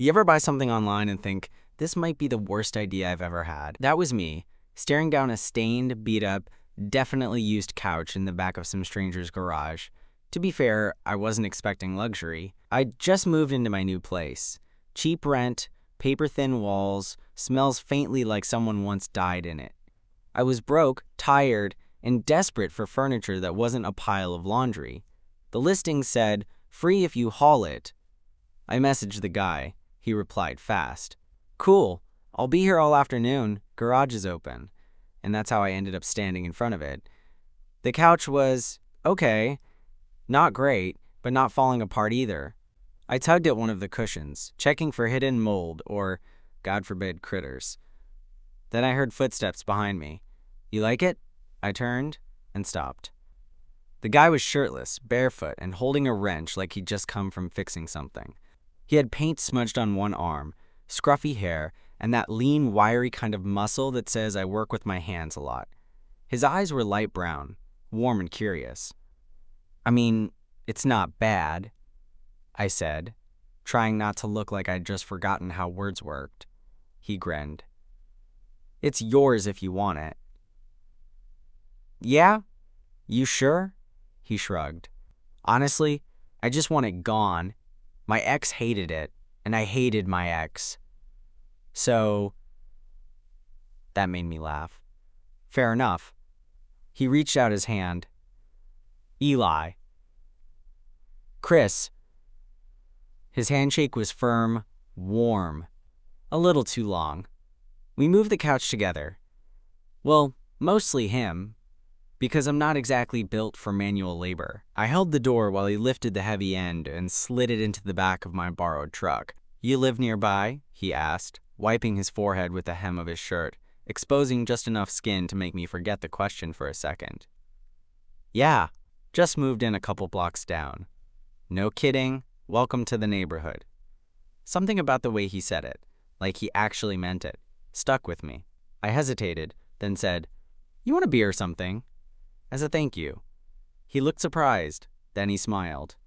You ever buy something online and think, this might be the worst idea I've ever had? That was me, staring down a stained, beat-up, definitely used couch in the back of some stranger's garage. To be fair, I wasn't expecting luxury. I'd just moved into my new place. Cheap rent, paper-thin walls, smells faintly like someone once died in it. I was broke, tired, and desperate for furniture that wasn't a pile of laundry. The listing said, free if you haul it. I messaged the guy. He replied fast. Cool, I'll be here all afternoon, garage is open. And that's how I ended up standing in front of it. The couch was, okay, not great, but not falling apart either. I tugged at one of the cushions, checking for hidden mold or, God forbid, critters. Then I heard footsteps behind me. You like it? I turned and stopped. The guy was shirtless, barefoot, and holding a wrench like he'd just come from fixing something. He had paint smudged on one arm, scruffy hair, and that lean, wiry kind of muscle that says I work with my hands a lot. His eyes were light brown, warm and curious. I mean, it's not bad, I said, trying not to look like I'd just forgotten how words worked. He grinned. It's yours if you want it. Yeah? You sure? He shrugged. Honestly, I just want it gone. My ex hated it, and I hated my ex. So, that made me laugh. Fair enough. He reached out his hand. Eli. Chris. His handshake was firm, warm, a little too long. We moved the couch together. Well, mostly him, because I'm not exactly built for manual labor. I held the door while he lifted the heavy end and slid it into the back of my borrowed truck. You live nearby? He asked, wiping his forehead with the hem of his shirt, exposing just enough skin to make me forget the question for a second. Yeah, just moved in a couple blocks down. No kidding, welcome to the neighborhood. Something about the way he said it, like he actually meant it, stuck with me. I hesitated, then said, You want a beer or something? As a thank you. He looked surprised, then he smiled.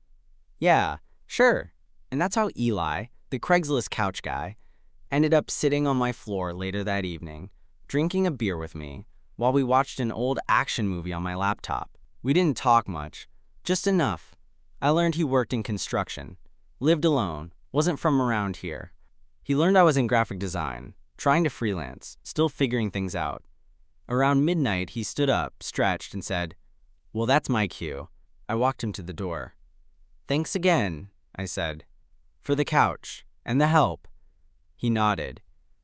Yeah, sure. And that's how Eli, the Craigslist couch guy, ended up sitting on my floor later that evening, drinking a beer with me, while we watched an old action movie on my laptop. We didn't talk much, just enough. I learned he worked in construction, lived alone, wasn't from around here. He learned I was in graphic design, trying to freelance, still figuring things out. Around midnight, he stood up, stretched, and said, Well, that's my cue. I walked him to the door. Thanks again, I said, for the couch and the help. He nodded.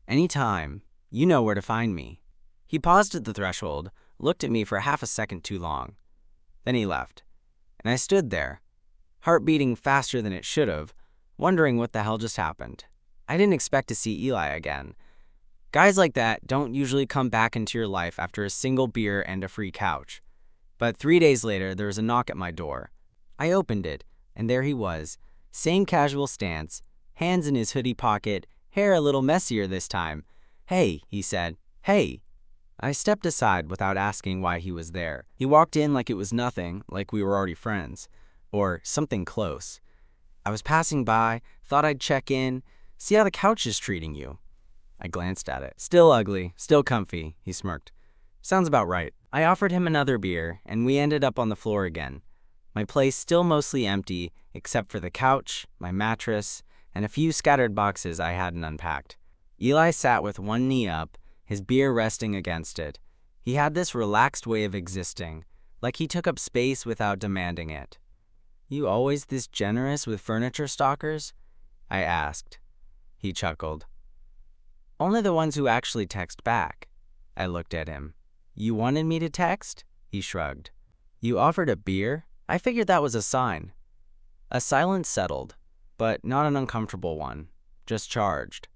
Anytime. You know where to find me. He paused at the threshold, looked at me for half a second too long. Then he left, and I stood there, heart beating faster than it should have, wondering what the hell just happened. I didn't expect to see Eli again. Guys like that don't usually come back into your life after a single beer and a free couch. But 3 days later, there was a knock at my door. I opened it, and there he was, same casual stance, hands in his hoodie pocket, hair a little messier this time. Hey, he said, hey. I stepped aside without asking why he was there. He walked in like it was nothing, like we were already friends, or something close. I was passing by, thought I'd check in, see how the couch is treating you. I glanced at it. Still ugly, still comfy, he smirked. Sounds about right. I offered him another beer, and we ended up on the floor again. My place still mostly empty, except for the couch, my mattress, and a few scattered boxes I hadn't unpacked. Eli sat with one knee up, his beer resting against it. He had this relaxed way of existing, like he took up space without demanding it. You always this generous with furniture stalkers? I asked. He chuckled. Only the ones who actually text back. I looked at him. You wanted me to text? He shrugged. You offered a beer? I figured that was a sign. A silence settled, but not an uncomfortable one, just charged.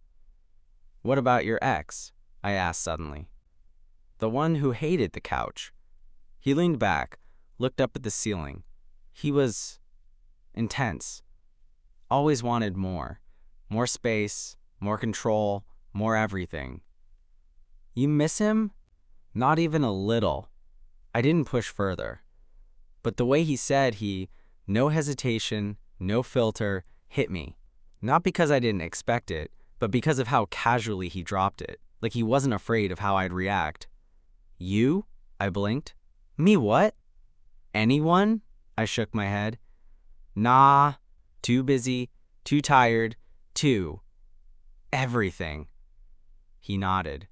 What about your ex? I asked suddenly. The one who hated the couch. He leaned back, looked up at the ceiling. He was intense. Always wanted more. More space, more control, more everything. You miss him? Not even a little. I didn't push further. But the way he said no hesitation, no filter, hit me. Not because I didn't expect it, but because of how casually he dropped it, like he wasn't afraid of how I'd react. You? I blinked. Me what? Anyone? I shook my head. Nah, too busy, too tired, too. Everything. He nodded.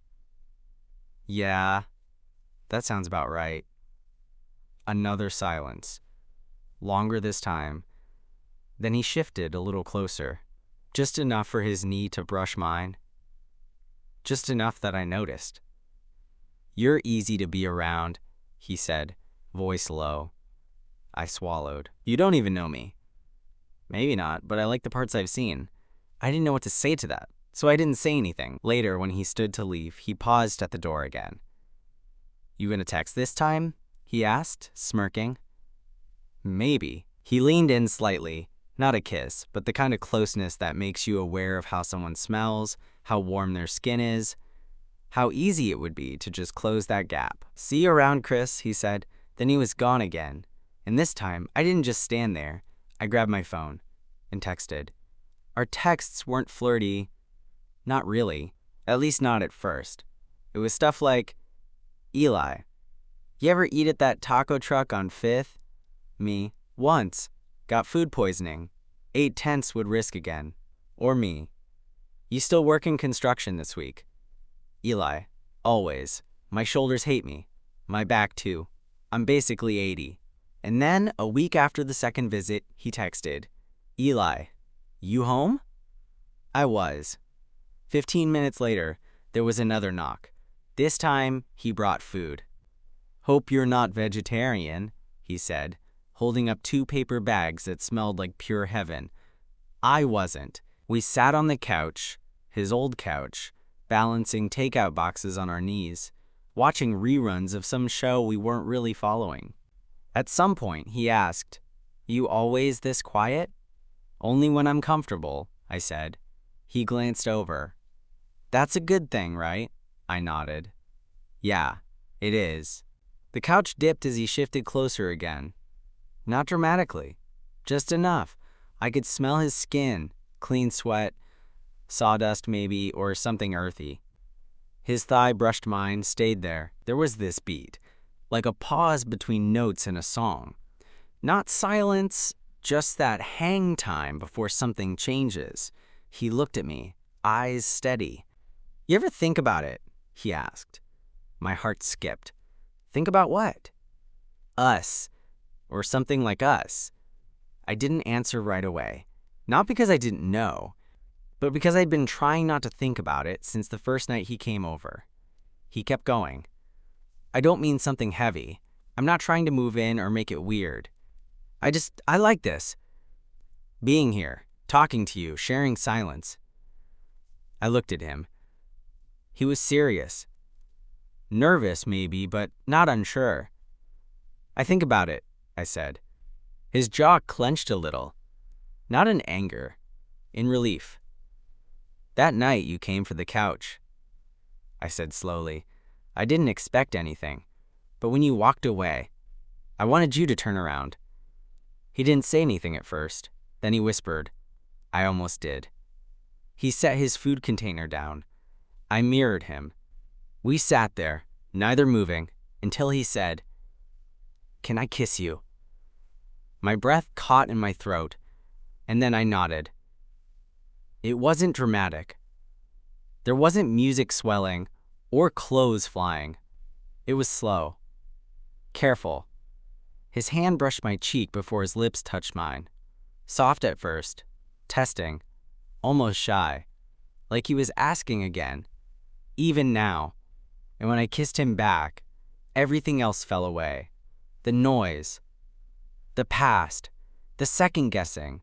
Yeah, that sounds about right. Another silence. Longer this time. Then he shifted a little closer. Just enough for his knee to brush mine. Just enough that I noticed. You're easy to be around, he said, voice low. I swallowed. You don't even know me. Maybe not, but I like the parts I've seen. I didn't know what to say to that, so I didn't say anything. Later, when he stood to leave, he paused at the door again. You gonna text this time? He asked, smirking. Maybe. He leaned in slightly. Not a kiss, but the kind of closeness that makes you aware of how someone smells, how warm their skin is, how easy it would be to just close that gap. See you around, Chris, he said. Then he was gone again. And this time, I didn't just stand there. I grabbed my phone and texted. Our texts weren't flirty. Not really. At least not at first. It was stuff like, Eli, you ever eat at that taco truck on 5th? Me. Once. Got food poisoning. 8/10 would risk again. Or me. You still working construction this week? Eli. Always. My shoulders hate me. My back too. I'm basically 80. And then, a week after the second visit, he texted, Eli, you home? I was. 15 minutes later, there was another knock. This time, he brought food. Hope you're not vegetarian, he said, holding up 2 paper bags that smelled like pure heaven. I wasn't. We sat on the couch, his old couch, balancing takeout boxes on our knees, watching reruns of some show we weren't really following. At some point, he asked, You always this quiet? Only when I'm comfortable, I said. He glanced over. That's a good thing, right? I nodded. Yeah, it is. The couch dipped as he shifted closer again. Not dramatically, just enough. I could smell his skin, clean sweat, sawdust maybe, or something earthy. His thigh brushed mine, stayed there. There was this beat, like a pause between notes in a song. Not silence, just that hang time before something changes. He looked at me, eyes steady. You ever think about it? He asked. My heart skipped. Think about what? Us. Or something like us. I didn't answer right away. Not because I didn't know, but because I'd been trying not to think about it since the first night he came over. He kept going. I don't mean something heavy. I'm not trying to move in or make it weird. I like this. Being here, talking to you, sharing silence. I looked at him. He was serious. Nervous, maybe, but not unsure. I think about it, I said. His jaw clenched a little. Not in anger, in relief. That night you came for the couch, I said slowly. I didn't expect anything, but when you walked away, I wanted you to turn around. He didn't say anything at first. Then he whispered, I almost did. He set his food container down. I mirrored him. We sat there, neither moving, until he said, Can I kiss you? My breath caught in my throat, and then I nodded. It wasn't dramatic. There wasn't music swelling or clothes flying. It was slow, careful. His hand brushed my cheek before his lips touched mine. Soft at first, testing, almost shy, like he was asking again, even now. And when I kissed him back, everything else fell away. The noise, the past, the second guessing.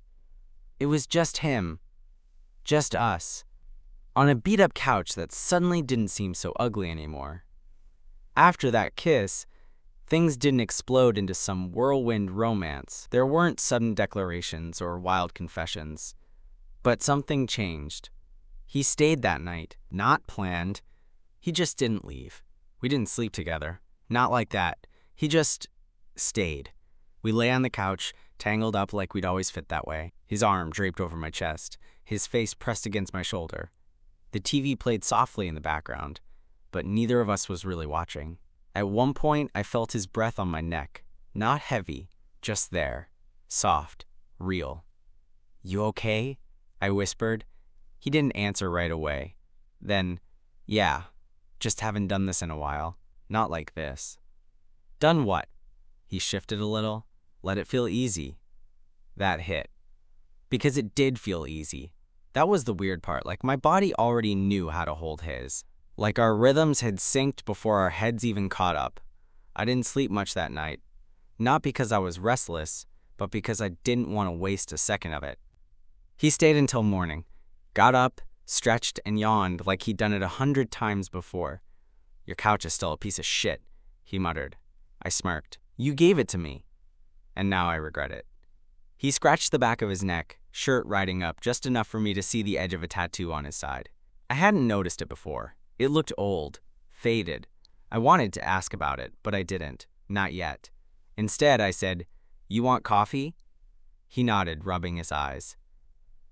It was just him, just us, on a beat-up couch that suddenly didn't seem so ugly anymore. After that kiss, things didn't explode into some whirlwind romance. There weren't sudden declarations or wild confessions. But something changed. He stayed that night, not planned. He just didn't leave. We didn't sleep together. Not like that. He just stayed. We lay on the couch, tangled up like we'd always fit that way. His arm draped over my chest, his face pressed against my shoulder. The TV played softly in the background, but neither of us was really watching. At one point, I felt his breath on my neck. Not heavy, just there. Soft, real. "You okay?" I whispered. He didn't answer right away. Then, "Yeah, just haven't done this in a while. Not like this." "Done what?" He shifted a little. "Let it feel easy." That hit. Because it did feel easy. That was the weird part. Like my body already knew how to hold his. Like our rhythms had synced before our heads even caught up. I didn't sleep much that night. Not because I was restless, but because I didn't want to waste a second of it. He stayed until morning. Got up, stretched, and yawned like he'd done it 100 times before. "Your couch is still a piece of shit," he muttered. I smirked. "You gave it to me." And now I regret it. He scratched the back of his neck, shirt riding up just enough for me to see the edge of a tattoo on his side. I hadn't noticed it before. It looked old, faded. I wanted to ask about it, but I didn't. Not yet. Instead, I said, "You want coffee?" He nodded, rubbing his eyes.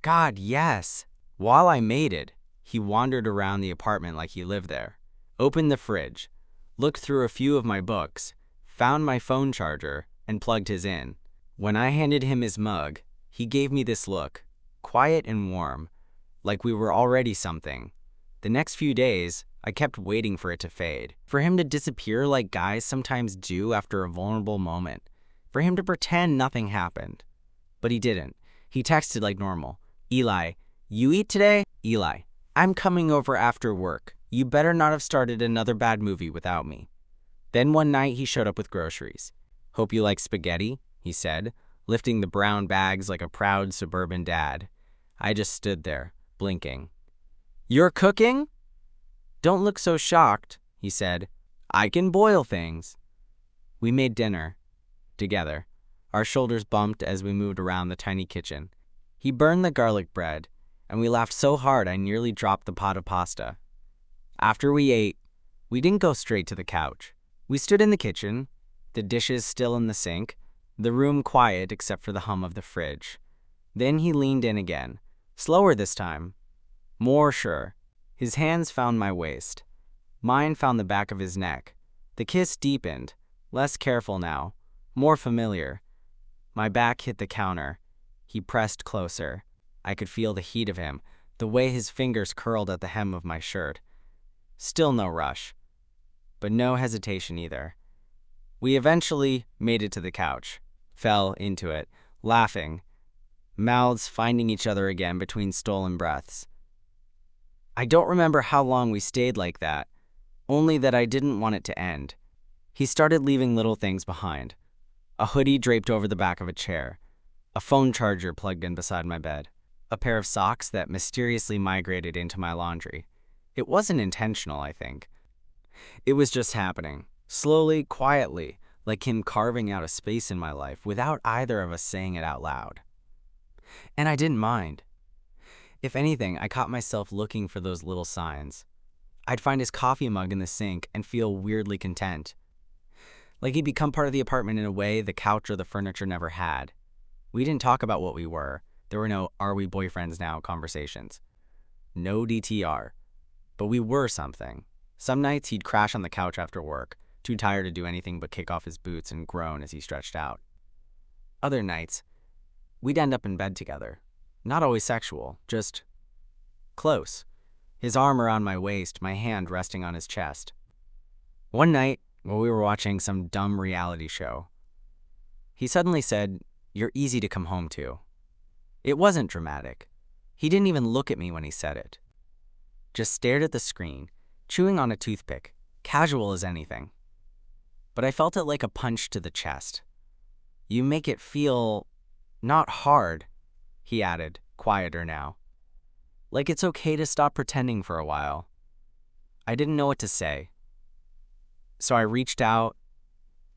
"God, yes." While I made it, he wandered around the apartment like he lived there. Opened the fridge, looked through a few of my books, found my phone charger, and plugged his in. When I handed him his mug, he gave me this look, quiet and warm, like we were already something. The next few days, I kept waiting for it to fade, for him to disappear like guys sometimes do after a vulnerable moment, for him to pretend nothing happened. But he didn't. He texted like normal. "Eli, you eat today?" "Eli, I'm coming over after work. You better not have started another bad movie without me." Then one night he showed up with groceries. "Hope you like spaghetti," he said, lifting the brown bags like a proud suburban dad. I just stood there, blinking. "You're cooking?" "Don't look so shocked," he said. "I can boil things." We made dinner. Together. Our shoulders bumped as we moved around the tiny kitchen. He burned the garlic bread, and we laughed so hard I nearly dropped the pot of pasta. After we ate, we didn't go straight to the couch. We stood in the kitchen, the dishes still in the sink, the room quiet except for the hum of the fridge. Then he leaned in again, slower this time, more sure. His hands found my waist. Mine found the back of his neck. The kiss deepened, less careful now, more familiar. My back hit the counter. He pressed closer. I could feel the heat of him, the way his fingers curled at the hem of my shirt. Still no rush, but no hesitation either. We eventually made it to the couch, fell into it, laughing, mouths finding each other again between stolen breaths. I don't remember how long we stayed like that, only that I didn't want it to end. He started leaving little things behind. A hoodie draped over the back of a chair, a phone charger plugged in beside my bed, a pair of socks that mysteriously migrated into my laundry. It wasn't intentional, I think. It was just happening, slowly, quietly, like him carving out a space in my life without either of us saying it out loud. And I didn't mind. If anything, I caught myself looking for those little signs. I'd find his coffee mug in the sink and feel weirdly content. Like he'd become part of the apartment in a way the couch or the furniture never had. We didn't talk about what we were. There were no "are we boyfriends now" conversations. No DTR. But we were something. Some nights he'd crash on the couch after work, too tired to do anything but kick off his boots and groan as he stretched out. Other nights, we'd end up in bed together. Not always sexual, just close. His arm around my waist, my hand resting on his chest. One night, while we were watching some dumb reality show, he suddenly said, "You're easy to come home to." It wasn't dramatic. He didn't even look at me when he said it. Just stared at the screen, chewing on a toothpick, casual as anything. But I felt it like a punch to the chest. "You make it feel not hard," he added, quieter now. "Like it's okay to stop pretending for a while." I didn't know what to say. So I reached out,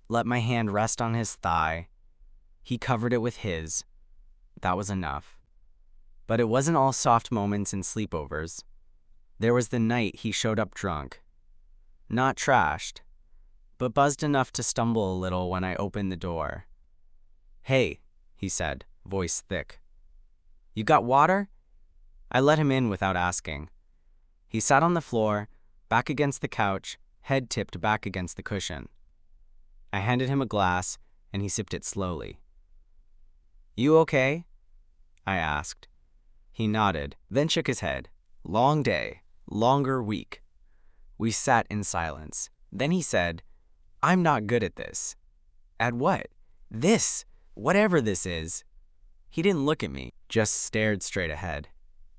let my hand rest on his thigh. He covered it with his. That was enough. But it wasn't all soft moments and sleepovers. There was the night he showed up drunk. Not trashed, but buzzed enough to stumble a little when I opened the door. "Hey," he said, voice thick. "You got water?" I let him in without asking. He sat on the floor, back against the couch, head tipped back against the cushion. I handed him a glass, and he sipped it slowly. "You okay?" I asked. He nodded, then shook his head. "Long day, longer week." We sat in silence. Then he said, "I'm not good at this." "At what?" "This, whatever this is." He didn't look at me, just stared straight ahead.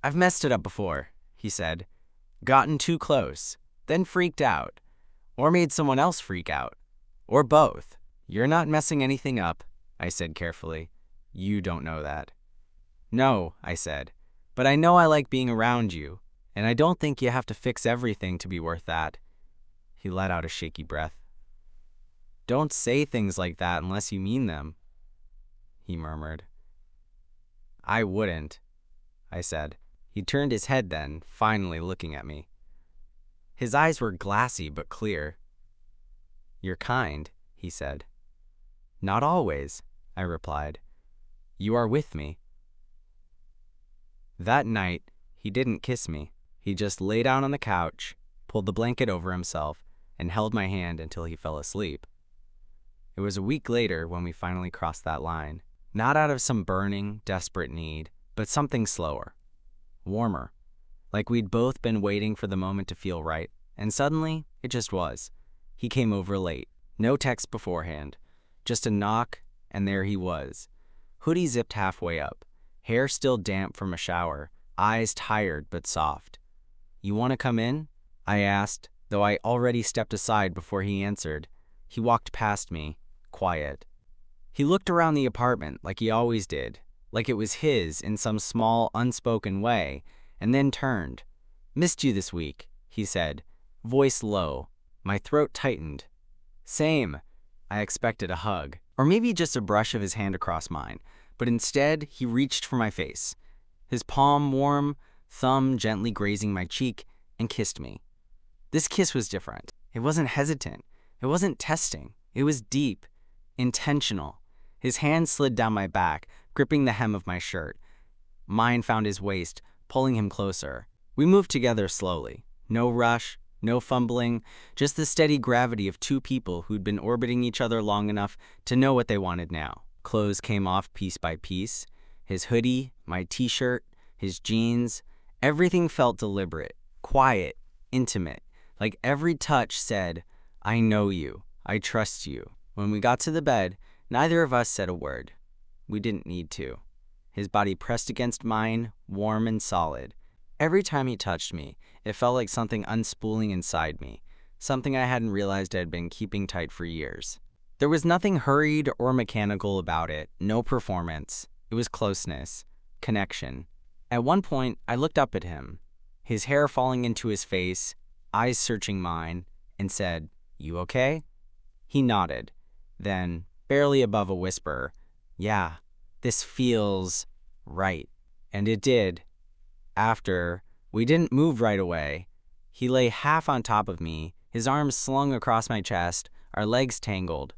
"I've messed it up before," he said. "Gotten too close, then freaked out. Or made someone else freak out. Or both." "You're not messing anything up," I said carefully. "You don't know that." "No," I said, "but I know I like being around you, and I don't think you have to fix everything to be worth that." He let out a shaky breath. "Don't say things like that unless you mean them," he murmured. "I wouldn't," I said. He turned his head then, finally looking at me. His eyes were glassy but clear. "You're kind," he said. "Not always," I replied. "You are with me." That night, he didn't kiss me. He just lay down on the couch, pulled the blanket over himself, and held my hand until he fell asleep. It was a week later when we finally crossed that line. Not out of some burning, desperate need, but something slower, warmer. Like we'd both been waiting for the moment to feel right, and suddenly, it just was. He came over late. No text beforehand. Just a knock, and there he was. Hoodie zipped halfway up. Hair still damp from a shower. Eyes tired but soft. "You want to come in?" I asked, though I already stepped aside before he answered. He walked past me, quiet. He looked around the apartment like he always did, like it was his in some small, unspoken way, and then turned. "Missed you this week," he said, voice low. My throat tightened. "Same." I expected a hug, or maybe just a brush of his hand across mine, but instead he reached for my face. His palm warm, thumb gently grazing my cheek, and kissed me. This kiss was different. It wasn't hesitant. It wasn't testing. It was deep, intentional. His hand slid down my back, gripping the hem of my shirt. Mine found his waist, pulling him closer. We moved together slowly. No rush, no fumbling, just the steady gravity of two people who'd been orbiting each other long enough to know what they wanted now. Clothes came off piece by piece. His hoodie, my t-shirt, his jeans. Everything felt deliberate, quiet, intimate. Like every touch said, "I know you. I trust you." When we got to the bed, neither of us said a word. We didn't need to. His body pressed against mine, warm and solid. Every time he touched me, it felt like something unspooling inside me, something I hadn't realized I had been keeping tight for years. There was nothing hurried or mechanical about it, no performance. It was closeness, connection. At one point, I looked up at him, his hair falling into his face, eyes searching mine, and said, "You okay?" He nodded. Then, barely above a whisper, "Yeah, this feels right." And it did. After, we didn't move right away. He lay half on top of me, his arms slung across my chest, our legs tangled.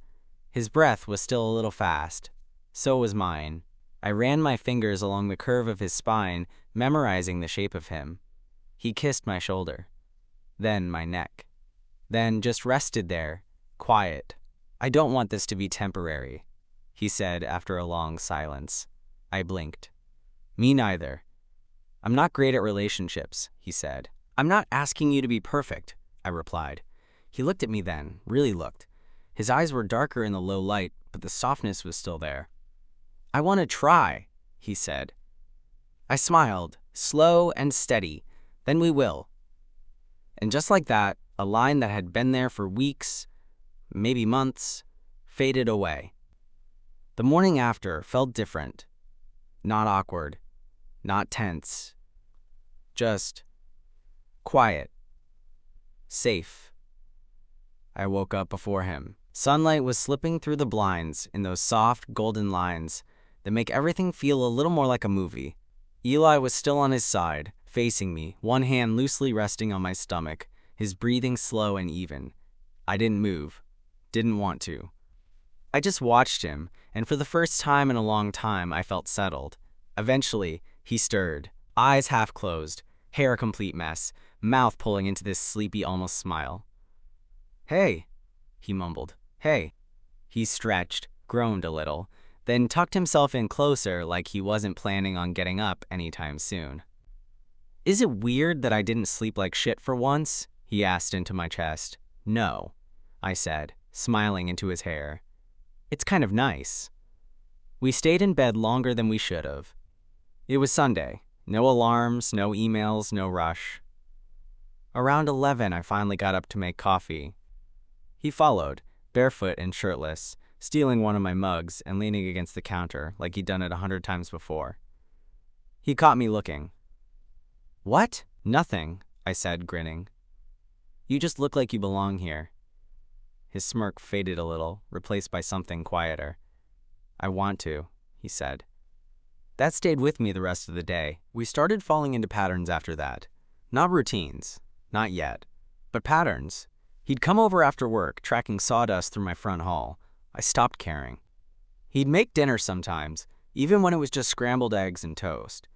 His breath was still a little fast. So was mine. I ran my fingers along the curve of his spine, memorizing the shape of him. He kissed my shoulder. Then my neck. Then just rested there, quiet. "I don't want this to be temporary," he said after a long silence. I blinked. "Me neither." "I'm not great at relationships," he said. "I'm not asking you to be perfect," I replied. He looked at me then, really looked. His eyes were darker in the low light, but the softness was still there. "I want to try," he said. I smiled, slow and steady. "Then we will." And just like that, a line that had been there for weeks, maybe months, faded away. The morning after felt different. Not awkward, not tense. Just quiet. Safe. I woke up before him. Sunlight was slipping through the blinds in those soft, golden lines that make everything feel a little more like a movie. Eli was still on his side, facing me, one hand loosely resting on my stomach, his breathing slow and even. I didn't move. Didn't want to. I just watched him, and for the first time in a long time, I felt settled. Eventually, he stirred, Eyes half closed, hair a complete mess, mouth pulling into this sleepy almost smile. "Hey," he mumbled. "Hey." He stretched, groaned a little, then tucked himself in closer like he wasn't planning on getting up anytime soon. "Is it weird that I didn't sleep like shit for once?" he asked into my chest. "No," I said, smiling into his hair. "It's kind of nice." We stayed in bed longer than we should have. It was Sunday. No alarms, no emails, no rush. Around 11, I finally got up to make coffee. He followed, barefoot and shirtless, stealing one of my mugs and leaning against the counter like he'd done it 100 times before. He caught me looking. "What?" "Nothing," I said, grinning. "You just look like you belong here." His smirk faded a little, replaced by something quieter. "I want to," he said. That stayed with me the rest of the day. We started falling into patterns after that. Not routines, not yet, but patterns. He'd come over after work, tracking sawdust through my front hall. I stopped caring. He'd make dinner sometimes, even when it was just scrambled eggs and toast.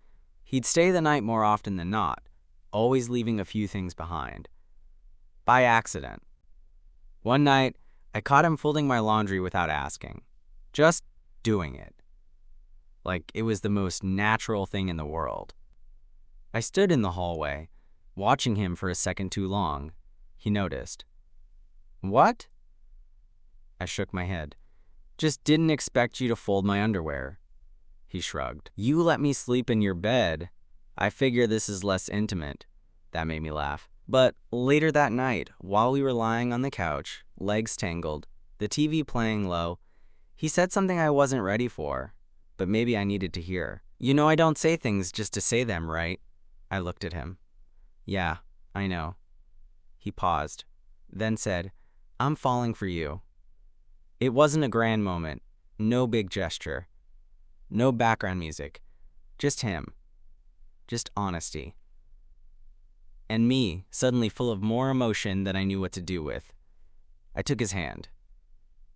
He'd stay the night more often than not, always leaving a few things behind. By accident. One night, I caught him folding my laundry without asking. Just doing it. Like it was the most natural thing in the world. I stood in the hallway, watching him for a second too long. He noticed. "What?" I shook my head. "Just didn't expect you to fold my underwear." He shrugged. "You let me sleep in your bed. I figure this is less intimate." That made me laugh. But later that night, while we were lying on the couch, legs tangled, the TV playing low, he said something I wasn't ready for, but maybe I needed to hear. "You know I don't say things just to say them, right?" I looked at him. "Yeah, I know." He paused, then said, "I'm falling for you." It wasn't a grand moment, no big gesture, no background music, just him, just honesty. And me, suddenly full of more emotion than I knew what to do with. I took his hand,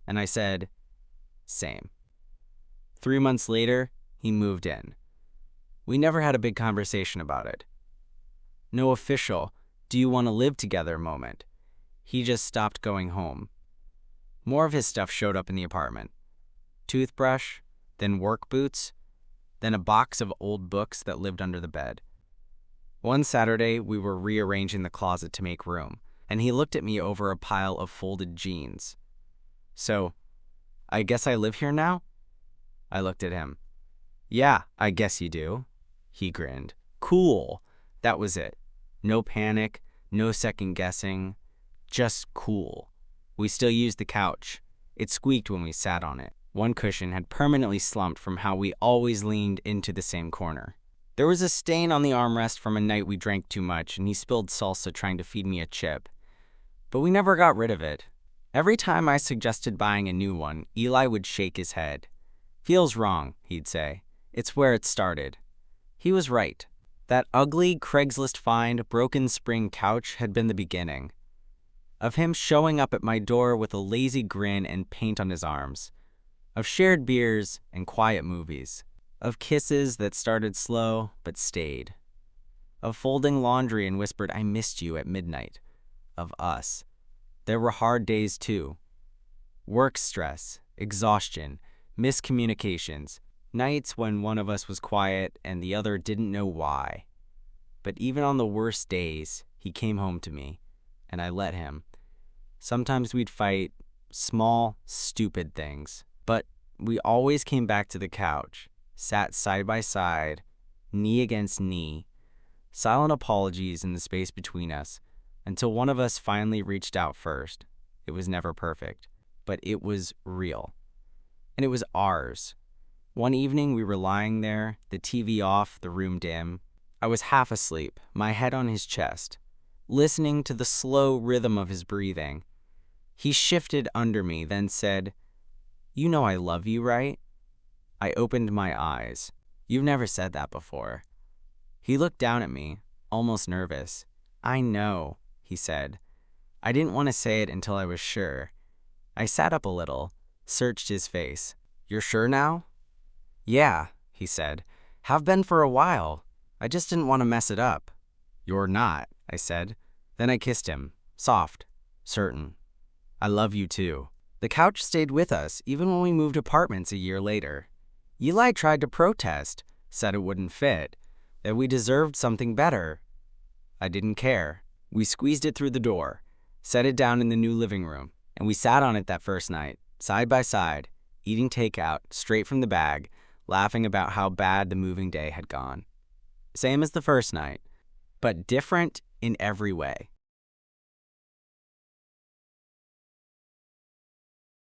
and I said, "Same." 3 months later, he moved in. We never had a big conversation about it. No official, "do you want to live together" moment. He just stopped going home. More of his stuff showed up in the apartment. Toothbrush, then work boots, then a box of old books that lived under the bed. One Saturday, we were rearranging the closet to make room, and he looked at me over a pile of folded jeans. "So, I guess I live here now?" I looked at him. "Yeah, I guess you do." He grinned. "Cool." That was it. No panic, no second guessing, just cool. We still used the couch. It squeaked when we sat on it. One cushion had permanently slumped from how we always leaned into the same corner. There was a stain on the armrest from a night we drank too much, and he spilled salsa trying to feed me a chip. But we never got rid of it. Every time I suggested buying a new one, Eli would shake his head. "Feels wrong," he'd say. "It's where it started." He was right. That ugly Craigslist find broken spring couch had been the beginning. Of him showing up at my door with a lazy grin and paint on his arms. Of shared beers and quiet movies. Of kisses that started slow but stayed. Of folding laundry and whispered "I missed you" at midnight. Of us. There were hard days too. Work stress, exhaustion, miscommunications, nights when one of us was quiet and the other didn't know why. But even on the worst days, he came home to me, and I let him. Sometimes we'd fight, small, stupid things, but we always came back to the couch, sat side by side, knee against knee, silent apologies in the space between us, until one of us finally reached out first. It was never perfect, but it was real. And it was ours. One evening we were lying there, the TV off, the room dim. I was half asleep, my head on his chest, listening to the slow rhythm of his breathing. He shifted under me, then said, "You know I love you, right?" I opened my eyes. "You've never said that before." He looked down at me, almost nervous. "I know," he said. I didn't want to say it until I was sure. I sat up a little, searched his face. "You're sure now?" "Yeah," he said. "Have been for a while." I just didn't want to mess it up. You're not, I said. Then I kissed him, soft, certain. I love you too. The couch stayed with us even when we moved apartments a year later. Eli tried to protest, said it wouldn't fit, that we deserved something better. I didn't care. We squeezed it through the door, set it down in the new living room, and we sat on it that first night, side by side, eating takeout straight from the bag, laughing about how bad the moving day had gone. Same as the first night, but different in every way.